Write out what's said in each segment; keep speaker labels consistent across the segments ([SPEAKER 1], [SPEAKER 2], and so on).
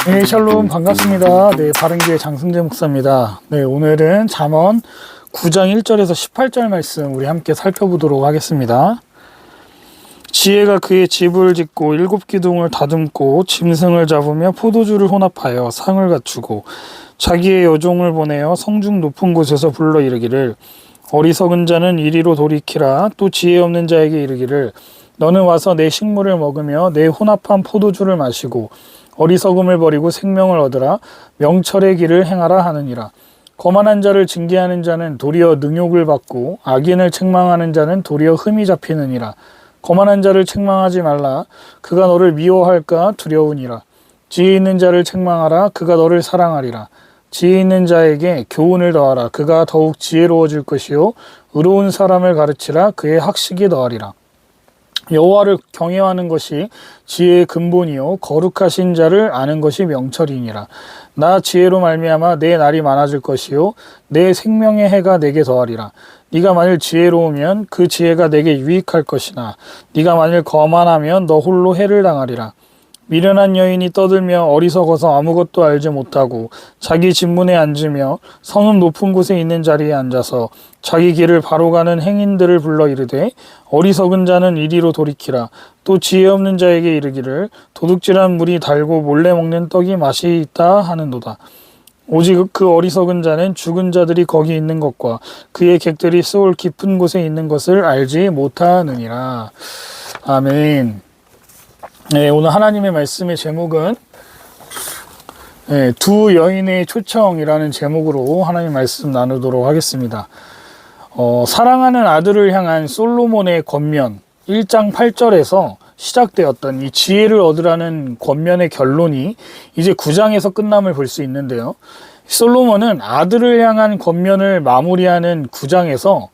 [SPEAKER 1] 네, 샬롬 반갑습니다. 네, 바른교회 장승재 목사입니다. 네, 오늘은 잠언 9장 1절에서 18절 말씀 우리 함께 살펴보도록 하겠습니다. 지혜가 그의 집을 짓고 7기둥을 다듬고 짐승을 잡으며 포도주를 혼합하여 상을 갖추고 자기의 여종을 보내어 성중 높은 곳에서 불러 이르기를 어리석은 자는 이리로 돌이키라. 또 지혜 없는 자에게 이르기를 너는 와서 내 식물을 먹으며 내 혼합한 포도주를 마시고 어리석음을 버리고 생명을 얻으라. 명철의 길을 행하라 하느니라. 거만한 자를 징계하는 자는 도리어 능욕을 받고 악인을 책망하는 자는 도리어 흠이 잡히느니라. 거만한 자를 책망하지 말라. 그가 너를 미워할까 두려우니라. 지혜 있는 자를 책망하라. 그가 너를 사랑하리라. 지혜 있는 자에게 교훈을 더하라. 그가 더욱 지혜로워질 것이요 의로운 사람을 가르치라. 그의 학식이 더하리라. 여호와를 경외하는 것이 지혜의 근본이요 거룩하신 자를 아는 것이 명철이니라. 나 지혜로 말미암아 내 날이 많아질 것이요 내 생명의 해가 내게 더하리라. 네가 만일 지혜로우면 그 지혜가 내게 유익할 것이나 네가 만일 거만하면 너 홀로 해를 당하리라. 미련한 여인이 떠들며 어리석어서 아무것도 알지 못하고 자기 집문에 앉으며 성읍 높은 곳에 있는 자리에 앉아서 자기 길을 바로 가는 행인들을 불러 이르되 어리석은 자는 이리로 돌이키라. 또 지혜 없는 자에게 이르기를 도둑질한 물이 달고 몰래 먹는 떡이 맛이 있다 하는도다. 오직 그 어리석은 자는 죽은 자들이 거기 있는 것과 그의 객들이 스올 깊은 곳에 있는 것을 알지 못하느니라. 아멘. 네, 오늘 하나님의 말씀의 제목은 두 여인의 초청이라는 제목으로 하나님 말씀 나누도록 하겠습니다. 사랑하는 아들을 향한 솔로몬의 권면 1장 8절에서 시작되었던 이 지혜를 얻으라는 권면의 결론이 이제 9장에서 끝남을 볼 수 있는데요. 솔로몬은 아들을 향한 권면을 마무리하는 9장에서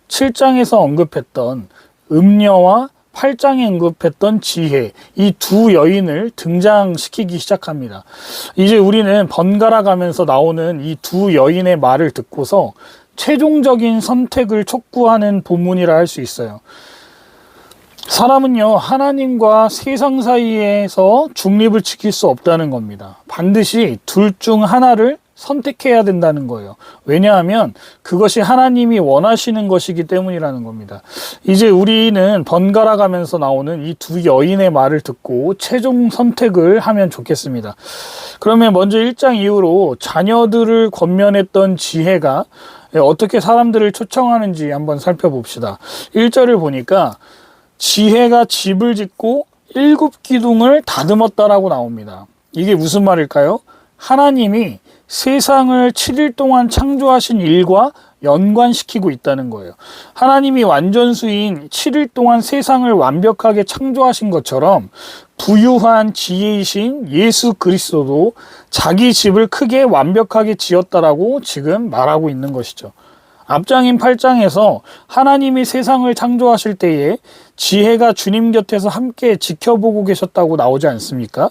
[SPEAKER 1] 7장에서 언급했던 음녀와 8장에 언급했던 지혜, 이 두 여인을 등장시키기 시작합니다. 이제 우리는 번갈아 가면서 나오는 이 두 여인의 말을 듣고서 최종적인 선택을 촉구하는 본문이라 할 수 있어요. 사람은요, 하나님과 세상 사이에서 중립을 지킬 수 없다는 겁니다. 반드시 둘 중 하나를 선택해야 된다는 거예요. 왜냐하면 그것이 하나님이 원하시는 것이기 때문이라는 겁니다. 이제 우리는 번갈아 가면서 나오는 이 두 여인의 말을 듣고 최종 선택을 하면 좋겠습니다. 그러면 먼저 1장 이후로 자녀들을 권면했던 지혜가 어떻게 사람들을 초청하는지 한번 살펴봅시다. 1절을 보니까 지혜가 집을 짓고 7기둥을 다듬었다라고 나옵니다. 이게 무슨 말일까요? 하나님이 세상을 7일 동안 창조하신 일과 연관시키고 있다는 거예요. 하나님이 완전수인 7일 동안 세상을 완벽하게 창조하신 것처럼 부유한 지혜이신 예수 그리스도도 자기 집을 크게 완벽하게 지었다라고 지금 말하고 있는 것이죠. 앞장인 8장에서 하나님이 세상을 창조하실 때에 지혜가 주님 곁에서 함께 지켜보고 계셨다고 나오지 않습니까?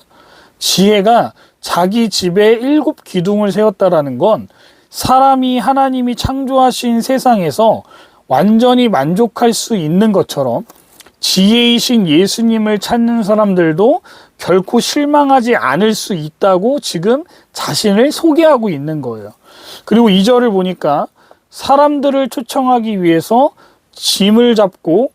[SPEAKER 1] 지혜가 자기 집에 7기둥을 세웠다라는 건 사람이 하나님이 창조하신 세상에서 완전히 만족할 수 있는 것처럼 지혜이신 예수님을 찾는 사람들도 결코 실망하지 않을 수 있다고 지금 자신을 소개하고 있는 거예요. 그리고 2절을 보니까 사람들을 초청하기 위해서 짐승을 잡고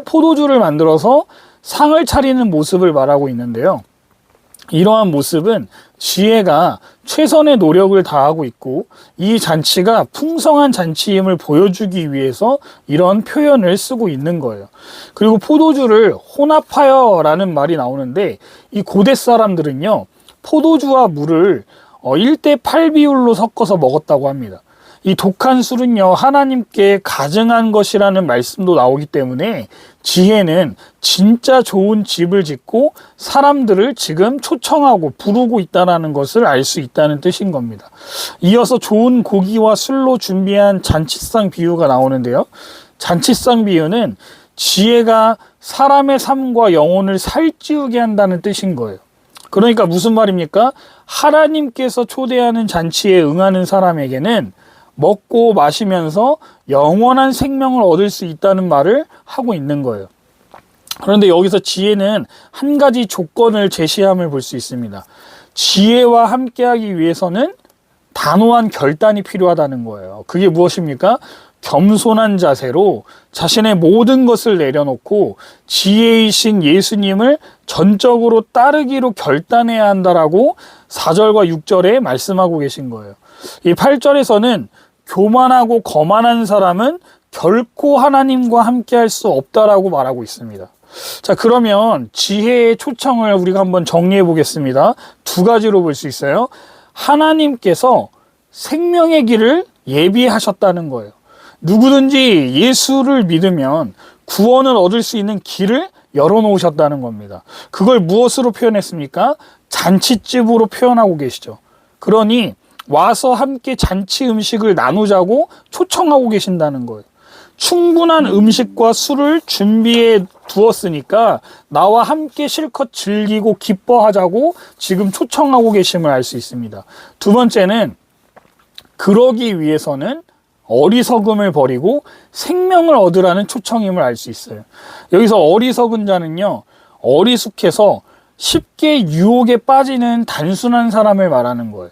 [SPEAKER 1] 포도주를 만들어서 상을 차리는 모습을 말하고 있는데요. 이러한 모습은 지혜가 최선의 노력을 다하고 있고 이 잔치가 풍성한 잔치임을 보여주기 위해서 이런 표현을 쓰고 있는 거예요. 그리고 포도주를 혼합하여 라는 말이 나오는데 이 고대 사람들은요, 포도주와 물을 1대8 비율로 섞어서 먹었다고 합니다. 이 독한 술은요, 하나님께 가증한 것이라는 말씀도 나오기 때문에 지혜는 진짜 좋은 집을 짓고 사람들을 지금 초청하고 부르고 있다는 것을 알 수 있다는 뜻인 겁니다. 이어서 좋은 고기와 술로 준비한 잔치상 비유가 나오는데요. 잔치상 비유는 지혜가 사람의 삶과 영혼을 살찌우게 한다는 뜻인 거예요. 그러니까 무슨 말입니까? 하나님께서 초대하는 잔치에 응하는 사람에게는 먹고 마시면서 영원한 생명을 얻을 수 있다는 말을 하고 있는 거예요. 그런데 여기서 지혜는 한 가지 조건을 제시함을 볼 수 있습니다. 지혜와 함께하기 위해서는 단호한 결단이 필요하다는 거예요. 그게 무엇입니까? 겸손한 자세로 자신의 모든 것을 내려놓고 지혜이신 예수님을 전적으로 따르기로 결단해야 한다라고 4절과 6절에 말씀하고 계신 거예요. 이 8절에서는 교만하고 거만한 사람은 결코 하나님과 함께 할 수 없다라고 말하고 있습니다. 자, 그러면 지혜의 초청을 우리가 한번 정리해 보겠습니다. 두 가지로 볼 수 있어요. 하나님께서 생명의 길을 예비하셨다는 거예요. 누구든지 예수를 믿으면 구원을 얻을 수 있는 길을 열어놓으셨다는 겁니다. 그걸 무엇으로 표현했습니까? 잔치집으로 표현하고 계시죠. 그러니 와서 함께 잔치 음식을 나누자고 초청하고 계신다는 거예요. 충분한 음식과 술을 준비해 두었으니까 나와 함께 실컷 즐기고 기뻐하자고 지금 초청하고 계심을 알 수 있습니다. 두 번째는 그러기 위해서는 어리석음을 버리고 생명을 얻으라는 초청임을 알 수 있어요. 여기서 어리석은 자는요, 어리숙해서 쉽게 유혹에 빠지는 단순한 사람을 말하는 거예요.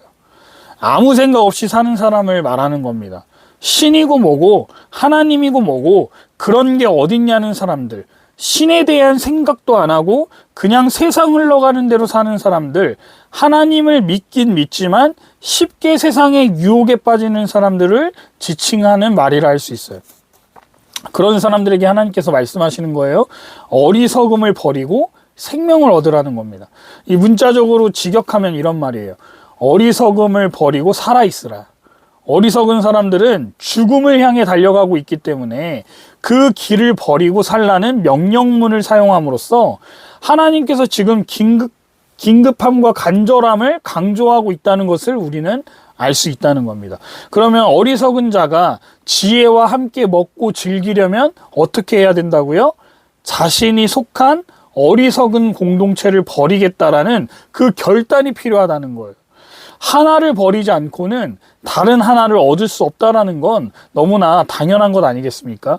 [SPEAKER 1] 아무 생각 없이 사는 사람을 말하는 겁니다. 신이고 뭐고 하나님이고 뭐고 그런 게 어딨냐는 사람들, 신에 대한 생각도 안 하고 그냥 세상 흘러가는 대로 사는 사람들, 하나님을 믿긴 믿지만 쉽게 세상의 유혹에 빠지는 사람들을 지칭하는 말이라 할 수 있어요. 그런 사람들에게 하나님께서 말씀하시는 거예요. 어리석음을 버리고 생명을 얻으라는 겁니다. 이 문자적으로 직역하면 이런 말이에요. 어리석음을 버리고 살아있으라. 어리석은 사람들은 죽음을 향해 달려가고 있기 때문에 그 길을 버리고 살라는 명령문을 사용함으로써 하나님께서 지금 긴급함과 간절함을 강조하고 있다는 것을 우리는 알 수 있다는 겁니다. 그러면 어리석은 자가 지혜와 함께 먹고 즐기려면 어떻게 해야 된다고요? 자신이 속한 어리석은 공동체를 버리겠다라는 그 결단이 필요하다는 거예요. 하나를 버리지 않고는 다른 하나를 얻을 수 없다라는 건 너무나 당연한 것 아니겠습니까?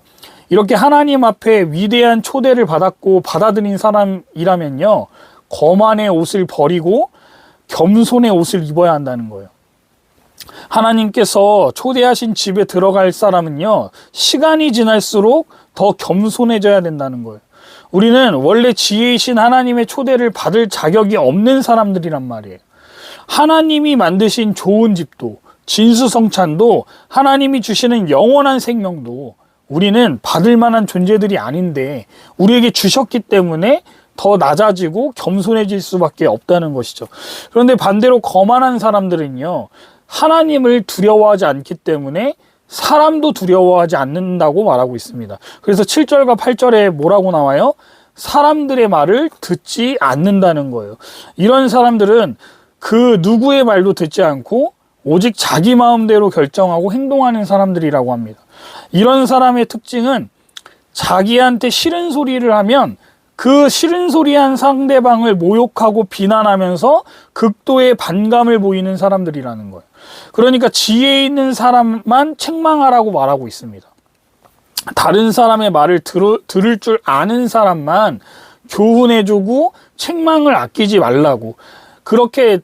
[SPEAKER 1] 이렇게 하나님 앞에 위대한 초대를 받았고 받아들인 사람이라면요, 거만의 옷을 버리고 겸손의 옷을 입어야 한다는 거예요. 하나님께서 초대하신 집에 들어갈 사람은요, 시간이 지날수록 더 겸손해져야 된다는 거예요. 우리는 원래 지혜이신 하나님의 초대를 받을 자격이 없는 사람들이란 말이에요. 하나님이 만드신 좋은 집도, 진수성찬도, 하나님이 주시는 영원한 생명도 우리는 받을 만한 존재들이 아닌데 우리에게 주셨기 때문에 더 낮아지고 겸손해질 수밖에 없다는 것이죠. 그런데 반대로 거만한 사람들은요, 하나님을 두려워하지 않기 때문에 사람도 두려워하지 않는다고 말하고 있습니다. 그래서 7절과 8절에 뭐라고 나와요? 사람들의 말을 듣지 않는다는 거예요. 이런 사람들은 그 누구의 말도 듣지 않고 오직 자기 마음대로 결정하고 행동하는 사람들이라고 합니다. 이런 사람의 특징은 자기한테 싫은 소리를 하면 그 싫은 소리한 상대방을 모욕하고 비난하면서 극도의 반감을 보이는 사람들이라는 거예요. 그러니까 지혜 있는 사람만 책망하라고 말하고 있습니다. 다른 사람의 말을 들을 줄 아는 사람만 교훈해주고 책망을 아끼지 말라고, 그렇게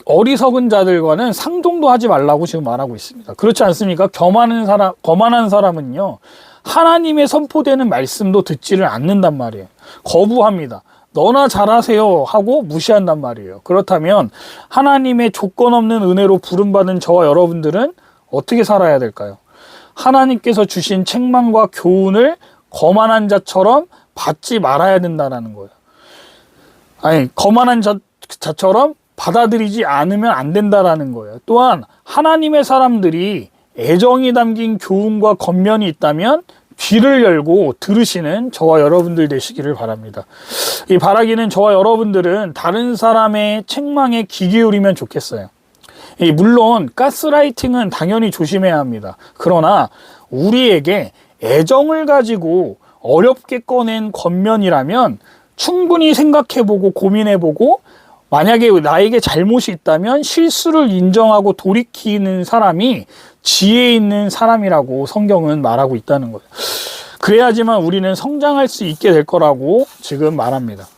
[SPEAKER 1] 어리석은 자들과는 상종도 하지 말라고 지금 말하고 있습니다. 그렇지 않습니까? 거만한 사람은요, 하나님의 선포되는 말씀도 듣지를 않는단 말이에요. 거부합니다. 너나 잘하세요 하고 무시한단 말이에요. 그렇다면 하나님의 조건 없는 은혜로 부름받은 저와 여러분들은 어떻게 살아야 될까요? 하나님께서 주신 책망과 교훈을 거만한 자처럼 받지 말아야 된다는 거예요. 아니, 거만한 자처럼 받아들이지 않으면 안 된다라는 거예요. 또한 하나님의 사람들이 애정이 담긴 교훈과 권면이 있다면 귀를 열고 들으시는 저와 여러분들 되시기를 바랍니다. 이 바라기는 저와 여러분들은 다른 사람의 책망에 귀 기울이면 좋겠어요. 물론 가스라이팅은 당연히 조심해야 합니다. 그러나 우리에게 애정을 가지고 어렵게 꺼낸 권면이라면 충분히 생각해보고 고민해보고, 만약에 나에게 잘못이 있다면 실수를 인정하고 돌이키는 사람이 지혜 있는 사람이라고 성경은 말하고 있다는 거예요. 그래야지만 우리는 성장할 수 있게 될 거라고 지금 말합니다.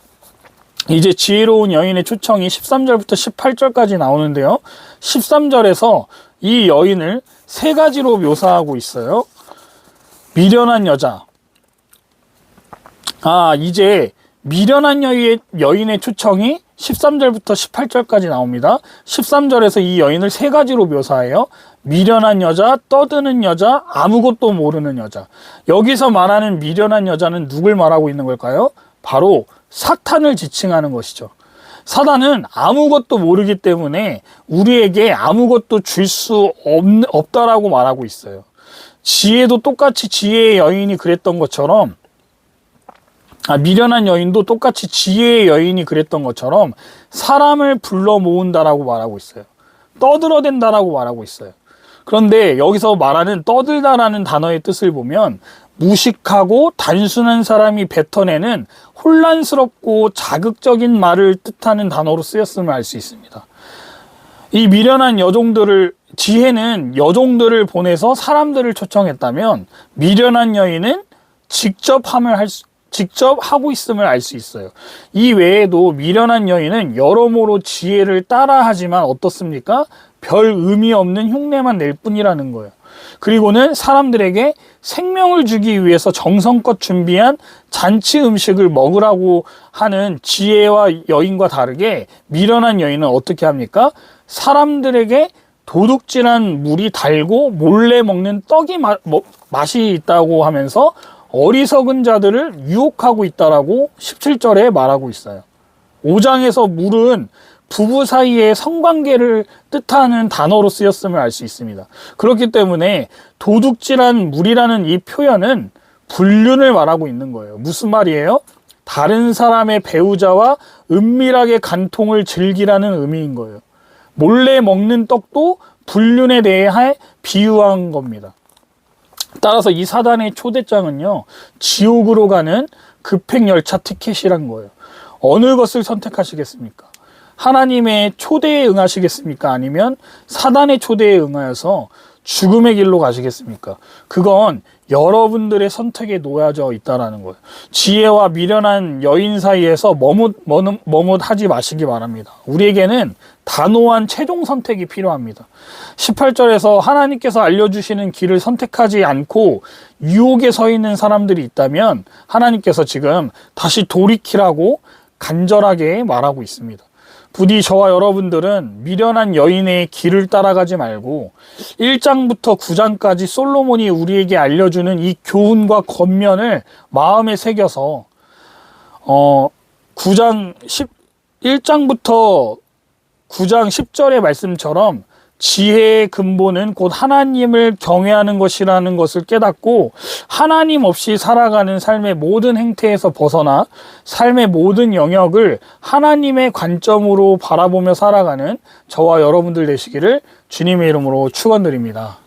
[SPEAKER 1] 이제 지혜로운 여인의 초청이 13절부터 18절까지 나오는데요. 13절에서 이 여인을 세 가지로 묘사하고 있어요. 미련한 여자. 이제 미련한 여인의 초청이 13절부터 18절까지 나옵니다. 13절에서 이 여인을 세 가지로 묘사해요. 미련한 여자, 떠드는 여자, 아무것도 모르는 여자. 여기서 말하는 미련한 여자는 누굴 말하고 있는 걸까요? 바로 사탄을 지칭하는 것이죠. 사단은 아무것도 모르기 때문에 우리에게 아무것도 줄 수 없다라고 말하고 있어요. 지혜도 똑같이 지혜의 여인이 그랬던 것처럼, 미련한 여인도 똑같이 지혜의 여인이 그랬던 것처럼 사람을 불러 모은다라고 말하고 있어요. 떠들어댄다라고 말하고 있어요. 그런데 여기서 말하는 떠들다라는 단어의 뜻을 보면 무식하고 단순한 사람이 뱉어내는 혼란스럽고 자극적인 말을 뜻하는 단어로 쓰였음을 알 수 있습니다. 이 미련한 지혜는 여종들을 보내서 사람들을 초청했다면 미련한 여인은 직접 하고 있음을 알 수 있어요. 이 외에도 미련한 여인은 여러모로 지혜를 따라하지만 어떻습니까? 별 의미 없는 흉내만 낼 뿐이라는 거예요. 그리고는 사람들에게 생명을 주기 위해서 정성껏 준비한 잔치 음식을 먹으라고 하는 지혜와 여인과 다르게 미련한 여인은 어떻게 합니까? 사람들에게 도둑질한 물이 달고 몰래 먹는 떡이 맛이 있다고 하면서 어리석은 자들을 유혹하고 있다라고 17절에 말하고 있어요. 5장에서 물은 부부 사이의 성관계를 뜻하는 단어로 쓰였음을 알 수 있습니다. 그렇기 때문에 도둑질한 물이라는 이 표현은 불륜을 말하고 있는 거예요. 무슨 말이에요? 다른 사람의 배우자와 은밀하게 간통을 즐기라는 의미인 거예요. 몰래 먹는 떡도 불륜에 대해 비유한 겁니다. 따라서 이 사단의 초대장은요, 지옥으로 가는 급행열차 티켓이란 거예요. 어느 것을 선택하시겠습니까? 하나님의 초대에 응하시겠습니까? 아니면 사단의 초대에 응하여서 죽음의 길로 가시겠습니까? 그건 여러분들의 선택에 놓여져 있다라는 거예요. 지혜와 미련한 여인 사이에서 머뭇하지 마시기 바랍니다. 우리에게는 단호한 최종 선택이 필요합니다. 18절에서 하나님께서 알려주시는 길을 선택하지 않고 유혹에 서 있는 사람들이 있다면 하나님께서 지금 다시 돌이키라고 간절하게 말하고 있습니다. 부디 저와 여러분들은 미련한 여인의 길을 따라가지 말고 1장부터 9장까지 솔로몬이 우리에게 알려주는 이 교훈과 권면을 마음에 새겨서 1장부터 9장 10절의 말씀처럼 지혜의 근본은 곧 하나님을 경외하는 것이라는 것을 깨닫고 하나님 없이 살아가는 삶의 모든 행태에서 벗어나 삶의 모든 영역을 하나님의 관점으로 바라보며 살아가는 저와 여러분들 되시기를 주님의 이름으로 축원드립니다.